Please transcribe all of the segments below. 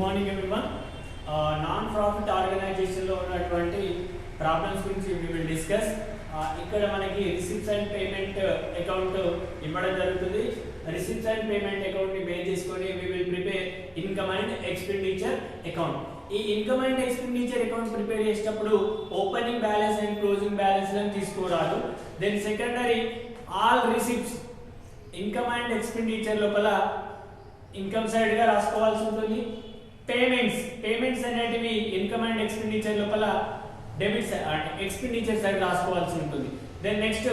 Morning everyone. Non profit ఆర్గనైజేషన్లో ఉన్నటువంటి problems గురించి వి విల్ డిస్కస్. ఇక్కడ మనకి రిసిప్ట్స్ అండ్ పేమెంట్ అకౌంట్ ఇవ్వడం జరుగుతుంది. రిసిప్ట్స్ అండ్ పేమెంట్ అకౌంట్ ని బేస్ చేసుకొని we will prepare income and expenditure account. ఈ income and expenditure account prepare చేసేటప్పుడు opening balance and closing balance లను తీసుకోరాదు. Then secondary all receipts income and expenditure లోపల income side గా రాసుకోవాల్సి ఉంటుంది. పేమెంట్స్ అనేటివి ఇన్కమ్ అండ్ ఎక్స్పెండిచర్ లోపల డెబిట్ సైడ్ అంటే ఎక్స్పెండిచర్ సైడ్ రాసుకోవాల్సి ఉంటుంది. దెన్ నెక్స్ట్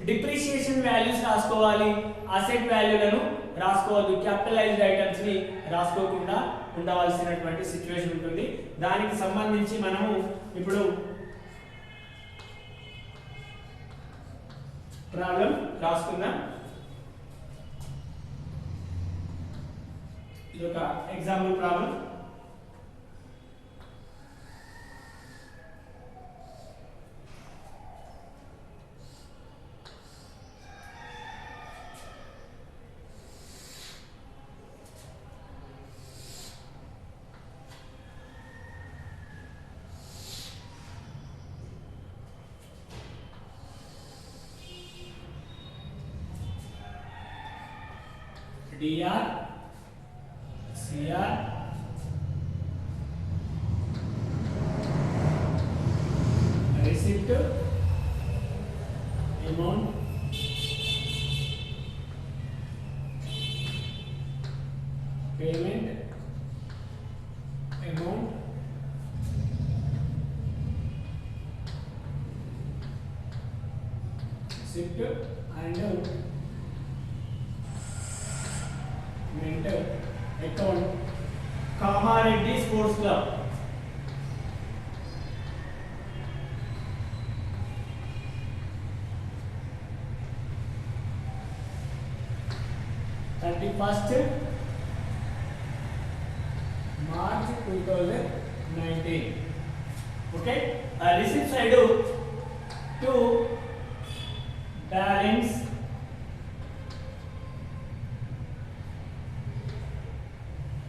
డిప్రిసియేషన్ వాల్యూస్ రాసుకోవాలి. అసెట్ వాల్యూలను రాసుకోవద్దు. క్యాపిటలైజ్డ్ ఐటమ్స్ ని రాసుకోకుండా ఉండవలసినటువంటి సిచ్యువేషన్ ఉంటుంది. దానికి సంబంధించి మనము ఇప్పుడు ప్రాబ్లం రాసుకుందాం. ఇది ఒక example problem. DR CR receipt amount payment amount receipt and account Kamareddy Sports Club. March 2019. Okay. Receipt side to balance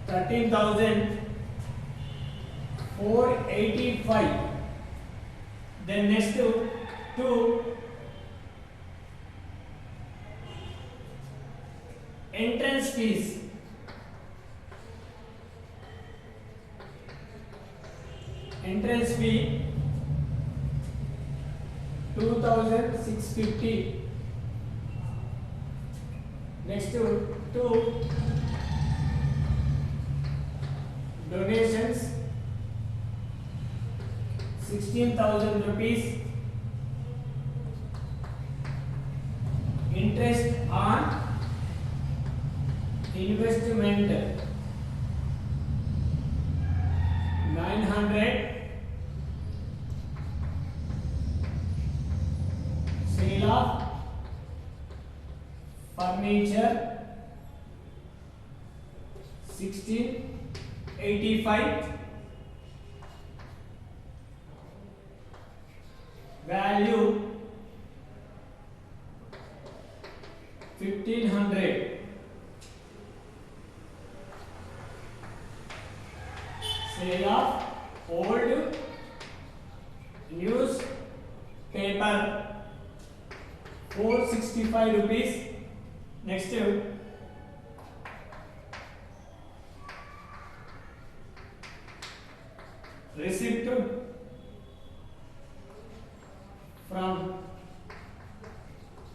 $13,485. Then next to entrance fees. Entrance fee 2,650. Next to donations 16,000 rupees. Interest on investment 900. Sale of furniture 1685. Value 1500. Sale of old newspaper 465 rupees. Next receipt from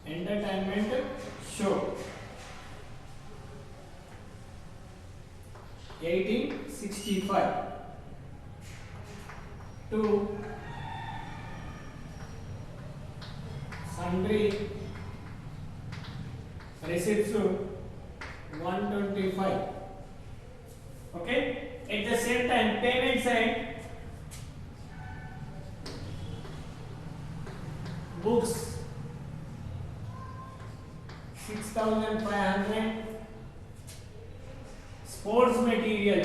entertainment show 1865 to sundry receipts 125. Okay. At the same time payment side books 6,500. Sports material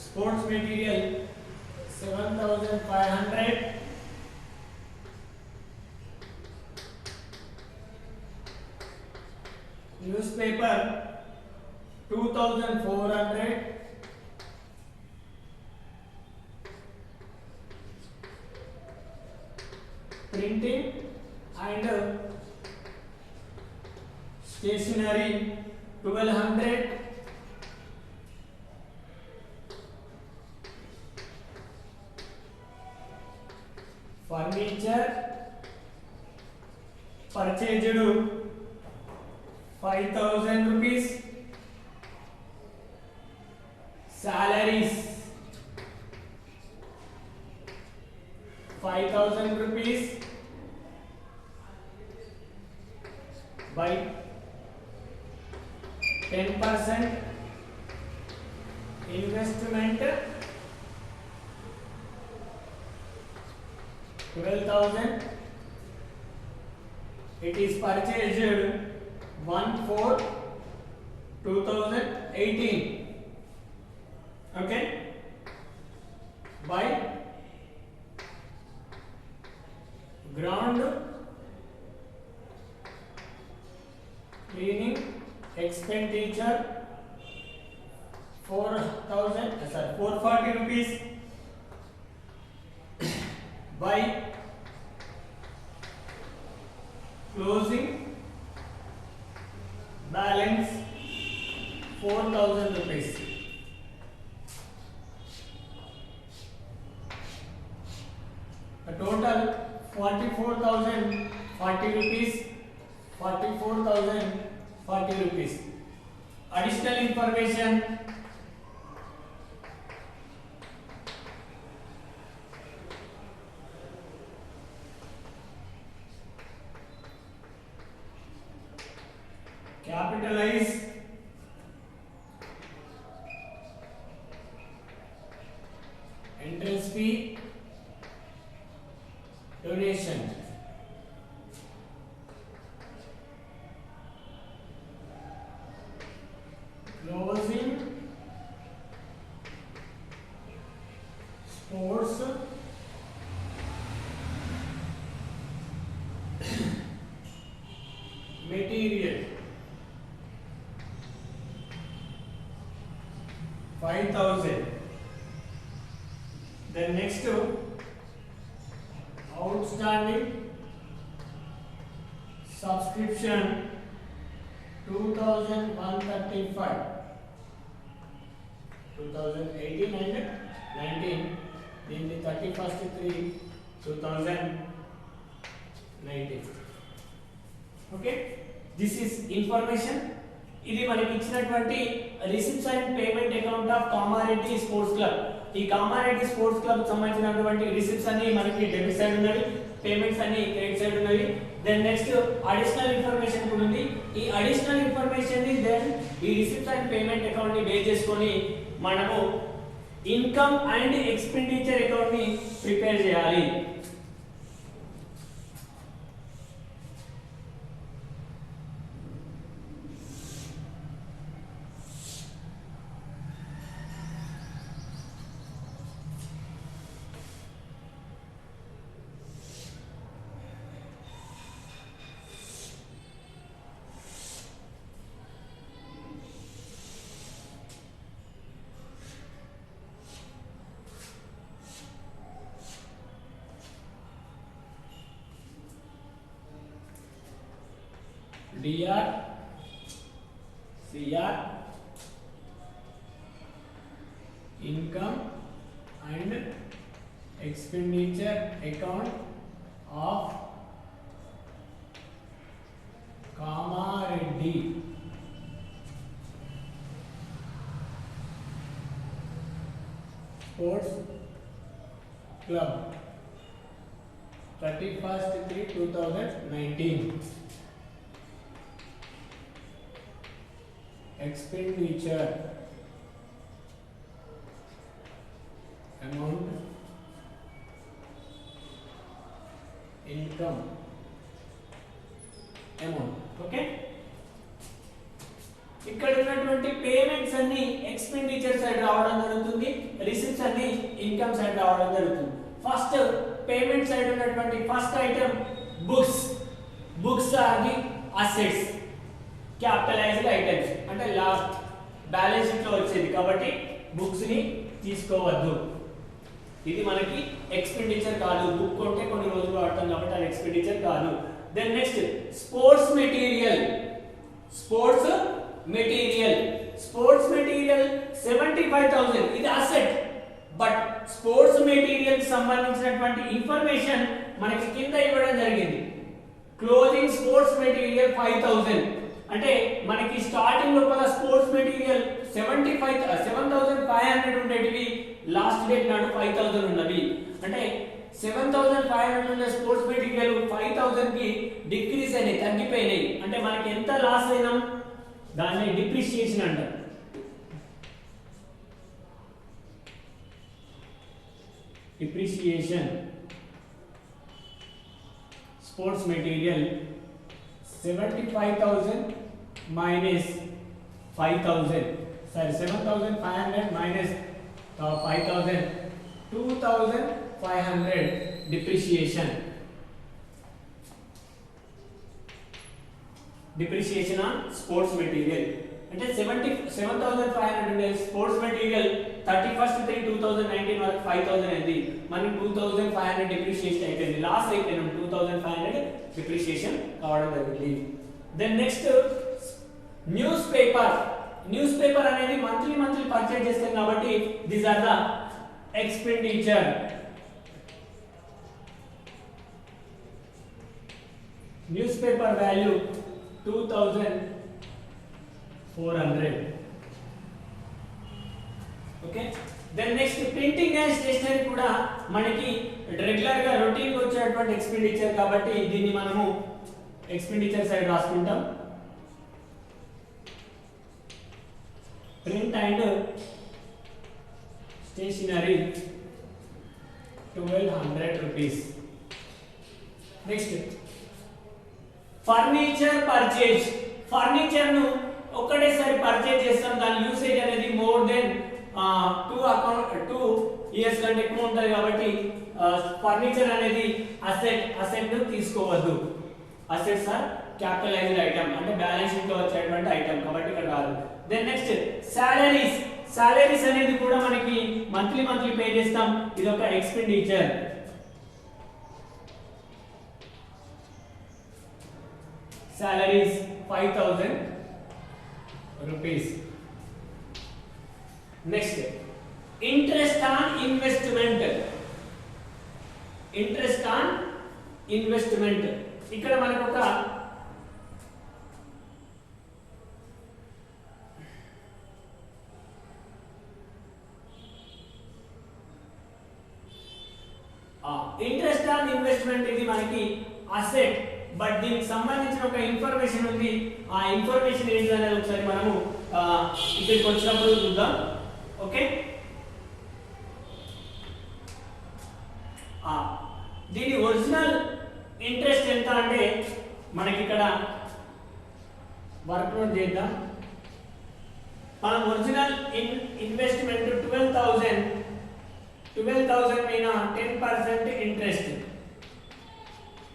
sports material 7,500. newspaper 2400, printing and stationery 1200, furniture purchased 5000 rupees, salaries 5000 rupees by 10%, investment 12,000. It is purchased 1/4/2018. Okay, by ground cleaning expenditure 440 rupees, by closing balance 4000 rupees. A total 44,040 rupees, 44,040 rupees. Additional information, capitalize entrance fee, donation, closing sports material 5,000. Then next outstanding subscription 2,135, 2018 and 19, then the 31/3/2019. Okay, this is information. ఇది మనకి ఇచ్చినటువంటి receipts and payment account of Kamareddy sports club. ఈ Kamareddy sports club సంబంధించినటువంటి receipts అన్ని మనకి debit side ఉన్నవి, payments అన్ని credit side ఉన్నవి. దెన్ నెక్స్ట్ అడిషనల్ ఇన్ఫర్మేషన్ కూడా ఉంది. ఈ అడిషనల్ ఇన్ఫర్మేషన్ ని దెన్ ఈ రిసిప్ట్స్ అండ్ పేమెంట్ అకౌంట్ ని బేస్ చేసుకొని మనము ఇన్కమ్ అండ్ ఎక్స్పెండిచర్ అకౌంట్ ని ప్రిపేర్ చేయాలి. DR, CR, income and expenditure account of Kamareddy Sports Club 31/3/2019. Expenditure amount, income amount. Okay, ఇక్కడ ఉన్నటువంటి పేమెంట్స్ అన్ని ఎక్స్పెండిచర్ సైడ్ రావడం జరుగుతుంది, రిసిప్ట్స్ అన్ని ఇన్కమ్ సైడ్ రావడం జరుగుతుంది. ఫస్ట్ పేమెంట్ సైడ్ ఉన్నటువంటి first item books. Books are the assets. Capitalized items అంటే లాస్ట్ బ్యాలెన్స్ షీట్ లో వచ్చేది కాబట్టి బుక్స్ ని తీసుకోవద్దు. ఇది మనకి ఎక్స్పెండిచర్ కాదు. బుక్ కొంటే కొన్ని రోజులు వాడతాం కాబట్టి అది ఎక్స్పెండిచర్ కాదు. Then next sports material. Sports material 75,000 ఇది అసెట్. బట్ స్పోర్ట్స్ మెటీరియల్ కి సంబంధించినటువంటి ఇన్ఫర్మేషన్ మనకి కింద ఇవ్వడం జరిగింది. క్లోజింగ్ స్పోర్ట్స్ మెటీరియల్ 5,000 అంటే మనకి స్టార్టింగ్ లోపల స్పోర్ట్స్ మెటీరియల్ 7,500 ఉండేటివి లాస్ట్ డేట్ నాడు 5,000 ఉన్నవి. అంటే 7,500 ఉండే స్పోర్ట్స్ మెటీరియల్ 5,000 కి డిక్రీజ్ అయినాయి, తగ్గిపోయినాయి. అంటే మనకి ఎంత లాస్ అయినాం దాన్ని డిప్రిసియేషన్ అంటారు. Depreciation sports material 75,000 minus 5,000. Sorry, 7,500 minus 5,000, 2,500 depreciation. Depreciation on sports material. అంటే 7,500 ఉండే స్పోర్ట్స్ మెటీరియల్ 31/3/2019 వరకు 5,000 అయింది. మనకి 2,500 డిప్రిసియేషన్ అయిపోయింది. లాస్ అయిపోయినాం. 2,500 డిప్రిసియేషన్ కావడం జరిగింది. Then next newspaper. Newspaper అనేది మంత్లీ పర్చేజ్ చేస్తాం కాబట్టి these are the expenditure. Newspaper value 2,400. Okay. Then next printing and stationery కూడా మనకి రెగ్యులర్ గా రొటీన్ వచ్చేటువంటి ఎక్స్పెండిచర్ కాబట్టి దీన్ని మనము ఎక్స్పెండిచర్ సైడ్ రాసుకుంటాం. Print and stationery 1,200 rupees. Next furniture purchase. Furniture ను ఒకటేసారి పర్చేజ్ చేస్తాం. దాని యూసేజ్ అనేది మోర్ దెన్ 2 ఇయర్స్ కంటే ఎక్కువ ఉంటుంది కాబట్టి ఫర్నిచర్ అనేది అసెట్ తీసుకోవద్దు. అసెట్స్ ఆర్ క్యాపిటలైజ్డ్ ఐటమ్ అంటే బ్యాలెన్స్ షీట్ లో వచ్చేటువంటి ఐటమ్ కాబట్టి ఇక్కడ రాదు. Then next salaries. సాలరీస్ అనేది కూడా మనకి మంత్లీ పే చేస్తాం. ఇది ఒక expenditure. Salaries 5,000 rupees. Next interest on investment. Interest on investment ఇక్కడ మనకు ఒక ఇంట్రెస్ట్ ఆన్ ఇన్వెస్ట్మెంట్ ఇది మనకి అసెట్. బట్ దీనికి సంబంధించిన ఒక ఇన్ఫర్మేషన్ ఉంది. ఆ ఇన్ఫర్మేషన్ ఏంటి అనేది ఒకసారి మనము ఇక్కడికి వచ్చినప్పుడు చూద్దాం. ఓకే. దీని ఒరిజినల్ ఇంట్రెస్ట్ ఎంత అంటే మనకి ఇక్కడ వర్క్ నోట్ చేద్దాం. మనం ఒరిజినల్ ఇన్వెస్ట్మెంట్ 12,000 మీద 10% ఇంట్రెస్ట్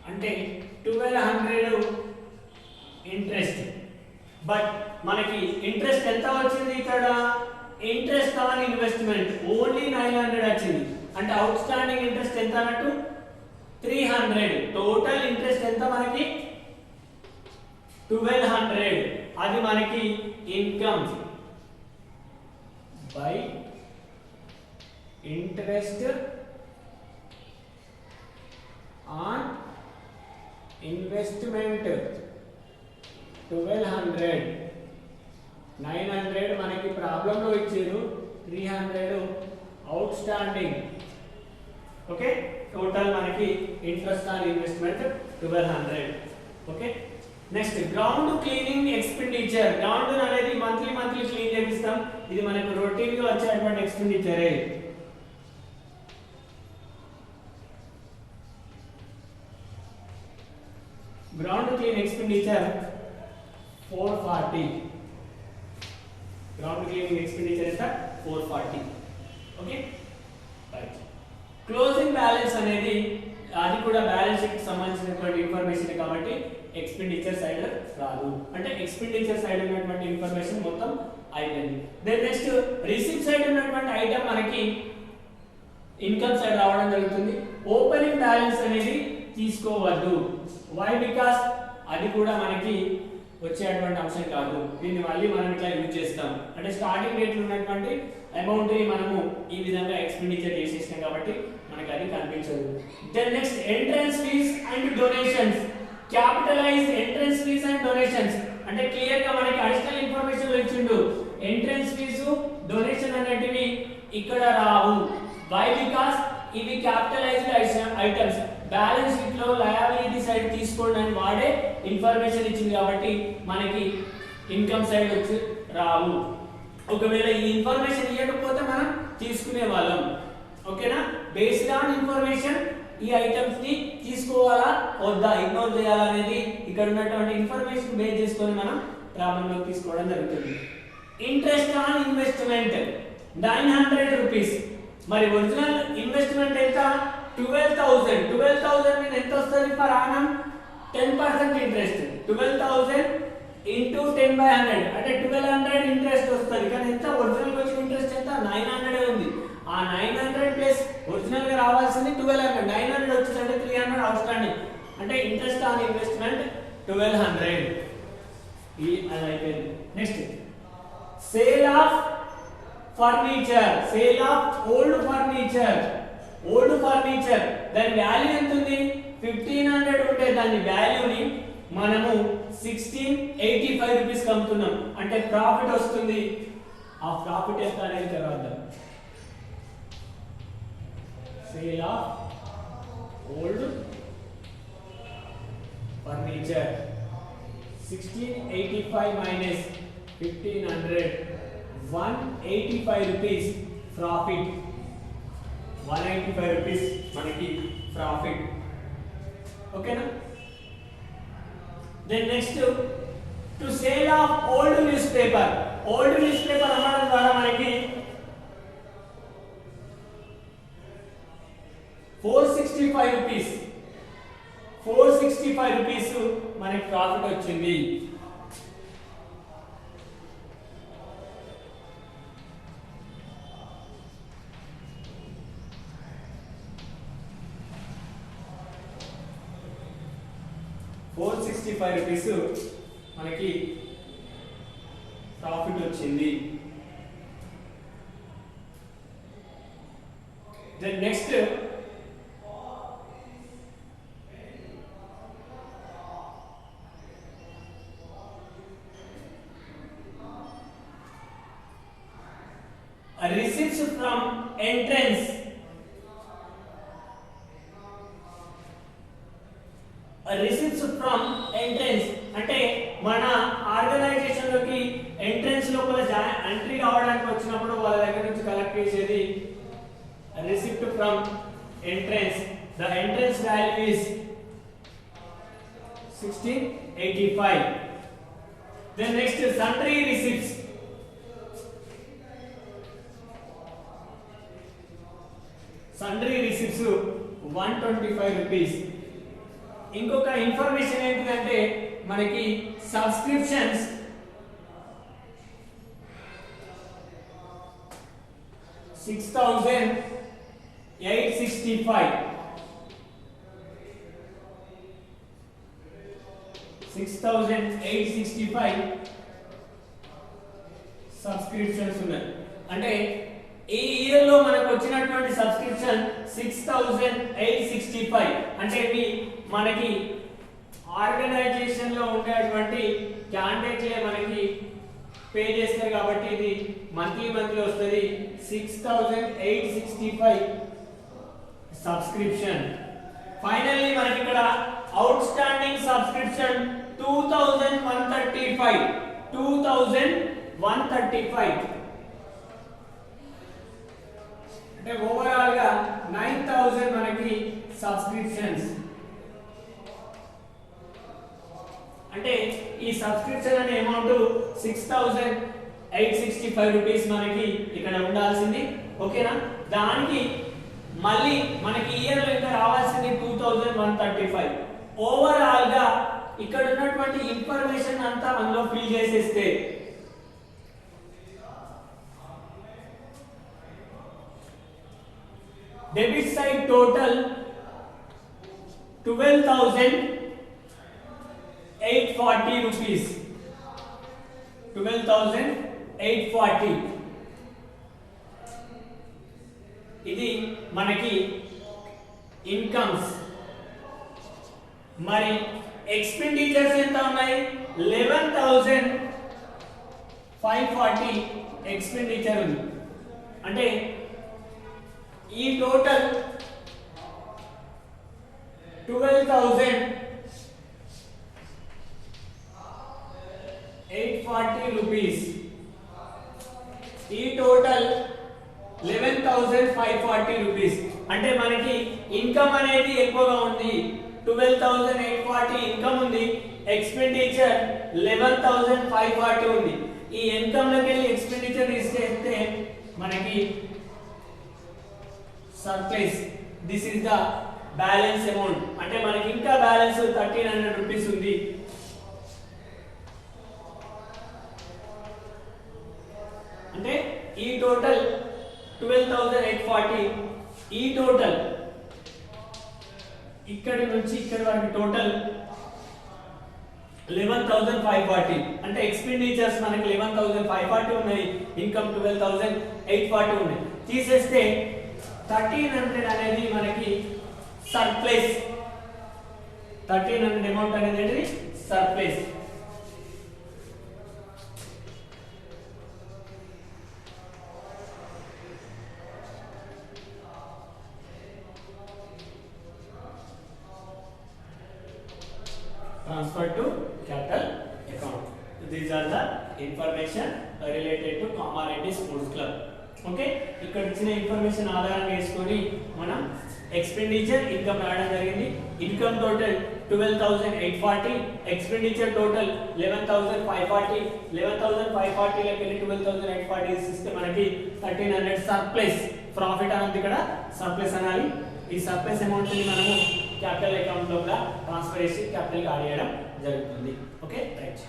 అంటే 1,200 ఇంట్రెస్ట్. బట్ మనకి ఇంట్రెస్ట్ ఎంత వచ్చింది ఇక్కడ? ఇంట్రెస్ట్ ఆన్ ఇన్వెస్ట్మెంట్ ఓన్లీ 900 వచ్చింది. అంటే అవుట్ స్టాండింగ్ ఇంట్రెస్ట్ ఎంత అన్నట్టు 300. టోటల్ ఇంట్రెస్ట్ ఎంత మనకి 1,200. అది మనకి income by interest on investment 1,200. 900 మనకి ప్రాబ్లంలో ఇచ్చారు. 300 అవుట్ స్టాండింగ్. ఓకే. టోటల్ మనకి interest on investment 1,200. Okay. Next ground cleaning expenditure. Ground అనేది మంత్లీ క్లీన్ చేపిస్తాం. ఇది మనకు రొటీన్ గా వచ్చేటువంటి ఎక్స్పెండిచరే. Ground clean expenditure 440. Ground cleaning expenditure ఎంత 440. ఓకే. రైట్. క్లోజింగ్ బ్యాలెన్స్ అనేది అది కూడా బ్యాలెన్స్ షీట్ కి సంబంధించినటువంటి ఇన్ఫర్మేషన్ కాబట్టి ఎక్స్పెండిచర్ సైడ్ రాదు. అంటే ఎక్స్పెండిచర్ సైడ్ ఉన్నటువంటి ఇన్ఫర్మేషన్ మొత్తం అయిపోయింది. దెన్ నెక్స్ట్ రిసీట్ సైడ్ ఉన్నటువంటి ఐటమ్ మనకి ఇన్కమ్ సైడ్ రావడం జరుగుతుంది. ఓపెనింగ్ బ్యాలెన్స్ అనేది తీసుకోవద్దు. వై? బికాస్ అది కూడా మనకి వచ్చేటువంటి అంశం కాదు. దీన్ని మళ్ళీ మనం ఇట్లా యూజ్ చేస్తాం. అంటే స్టార్టింగ్ రేట్లో ఉన్నటువంటి అమౌంట్ ని మనము ఈ విధంగా ఎక్స్పెండిచర్ చేసేసాం కాబట్టి మనకి అది కనిపించదు. Then next entrance fees and donations. Capitalize entrance fees and donations అంటే క్లియర్ గా మనకి అడిషనల్ ఇన్ఫర్మేషన్ ఇచ్చిండు. ఎంట్రన్స్ ఫీజు డొనేషన్ అనేటివి ఇక్కడ రావు. వై? బికాస్ ఇవి క్యాపిటలైజ్డ్ ఐటమ్స్. బ్యాలెన్స్ షీట్ లో లయబిలిటీ సైడ్ తీసుకోండి అని వాడే ఇన్ఫర్మేషన్ ఇచ్చింది కాబట్టి మనకి ఇన్కమ్ సైడ్ వచ్చి రావు. ఒకవేళ ఈ ఇన్ఫర్మేషన్ ఇవ్వకపోతే మనం తీసుకునే వాళ్ళం. ఓకేనా? బేస్డ్ ఆన్ ఇన్ఫర్మేషన్ ఈ ఐటమ్స్ ని తీసుకోవాలా వద్దా, ఇగ్నోర్ చేయాలా అనేది ఇక్కడ ఉన్నటువంటి ఇన్ఫర్మేషన్ బేస్ చేసుకొని మనం ప్రాబ్లం లో తీసుకోవడం జరుగుతుంది. Interest on investment 900 rupees. మరి ఒరిజినల్ ఇన్వెస్ట్మెంట్ ఎంత? 12,000. 12,000 మీద ఎంత వస్తుంది పర్ యానం? 10% ఇంట్రెస్ట్. 12,000 into 10/100 అంటే 1200 ఇంట్రెస్ట్ వస్తుంది. కానీ ఎంత ఒరిజినల్ వచ్చిన ఇంట్రెస్ట్ ఎంత? 900 ఉంది. ఆ 900 ప్లస్ ఒరిజినల్ గా రావాల్సింది 1200. 900 వచ్చేసరికి 300 అవుట్స్టాండింగ్. అంటే ఇంట్రెస్ట్ ఆన్ ఇన్వెస్ట్మెంట్ 1200. ఈ అది అయిపోయింది. Next sale of furniture. Sale of old furniture. Old furniture దాని వాల్యూ ఎంత ఉంది? 1500 ఉంటే దాని వాల్యూని మనము 1685 రూపీస్ అమ్ముతున్నాం. అంటే ప్రాఫిట్ వస్తుంది. ఆ ప్రాఫిట్ ఎంత అనేది తర్వాత sale of old furniture 1685 minus 1500 185 rupees profit. 185 rupees మనకి ప్రాఫిట్. ఓకేనా? Then next to sale of old newspaper. Old newspaper అమ్మడం ద్వారా మనకి 465 రూపీస్ 465 రూపీస్ మనకి ప్రాఫిట్ వచ్చింది. ₹465 మనకి ప్రాఫిట్ వచ్చింది. Then next receipts from entrance. receipts from entrance అంటే మన ఆర్గనైజేషన్ లోకి ఎంట్రన్స్ లోపల ఎంట్రీ కావడానికి వచ్చినప్పుడు వాళ్ళ దగ్గర నుంచి కలెక్ట్ చేసేది receipt from entrance. The entrance value is 1685. Then next sundry receipts. Sundry receipts 125 rupees. ఇంకొక ఇన్ఫర్మేషన్ ఏంటంటే మనకి సబ్స్క్రిప్షన్స్ 6,865 సబ్స్క్రిప్షన్స్ ఉన్నాయి. అంటే ఈ ఇయర్ లో మనకు వచ్చినటువంటి సబ్స్క్రిప్షన్ 6,865. అంటే ఇవి మనకి ఆర్గనైజేషన్ లో ఉండేటువంటి క్యాండిడేట్లే మనకి పే చేస్తారు కాబట్టి ఇది మంత్లీ వస్తుంది. 6,865 సబ్స్క్రిప్షన్. ఫైనల్లీ మనకి ఇక్కడ అవుట్ స్టాండింగ్ సబ్స్క్రిప్షన్ 2,135 అంటే ఓవరాల్ గా 9,000 మనకి సబ్స్క్రిప్షన్స్. అంటే ఈ సబ్స్క్రిప్షన్ అనే అమౌంట్ 6,865 రూపీస్ మనకి ఇక్కడ ఉండాల్సింది. ఓకేనా? దానికి మళ్ళీ మనకి ఇయర్ లో ఇంకా రావాల్సింది 2135. ఓవరాల్ గా ఇక్కడ ఉన్నటువంటి ఇన్ఫర్మేషన్ అంతా మనలో ఫిల్ చేసేస్తే డెబిట్ సైడ్ టోటల్ 12,840 rupees. 12,840. ఇది మనకి ఇన్కమ్స్. మరి ఎక్స్పెండిచర్స్ ఎంత ఉన్నాయి? 11,540 ఎక్స్పెండిచర్ ఉంది. అంటే ఈ టోటల్ 12,840 రూపీస్. ఈ టోటల్ 11,540 రూపీస్. అంటే మనకి ఇన్కమ్ అనేది ఎక్కువగా ఉంది. 12,840 ఇన్కమ్ ఉంది, ఎక్స్పెండిచర్ 11,540 ఉంది. ఈ ఇన్కమ్ లోకి వెళ్ళి ఎక్స్పెండిచర్ తీసేస్తే మనకి surplus. This is the balance amount. అంటే మనకి ఇంకా బ్యాలెన్స్ 1,300 రూపీస్ ఉంది. అంటే ఈ టోటల్ 12,840, ఈ టోటల్ ఇక్కడి నుంచి ఇక్కడి వరకు టోటల్ 11,540. అంటే ఎక్స్పెండిచర్స్ మనకి 11,540 ఉన్నాయి, ఇన్కమ్ 12,840 ఉన్నాయి. తీసేస్తే 1,300 అనేది మనకి సర్ప్లస్. 1,300 అమౌంట్ అనేది surplus. Transfer to capital account. These are the information related to Kamareddy Sports Club. Okay, ఇక్కడ ఇచ్చిన ఇన్ఫర్మేషన్ ఆధారంగా వేసుకొని మనం ఎక్స్పెండిచర్ ఇన్కమ్ రాయడం జరిగింది. Income total 12,840, expenditure total 11,540. 11,540 లోకి వెళ్ళి 12,840 ఇస్తే మనకి 1,300 సర్ప్లస్. ప్రాఫిట్ అనేది ఇక్కడ సర్ప్లస్ అనాలి. ఈ సర్ప్లస్ అమౌంట్ ని మనము క్యాపిటల్ అకౌంట్ లో ట్రాన్స్ఫర్ చేసి క్యాపిటల్ కి యాడ్ చేయడం జరుగుతుంది. Okay, right.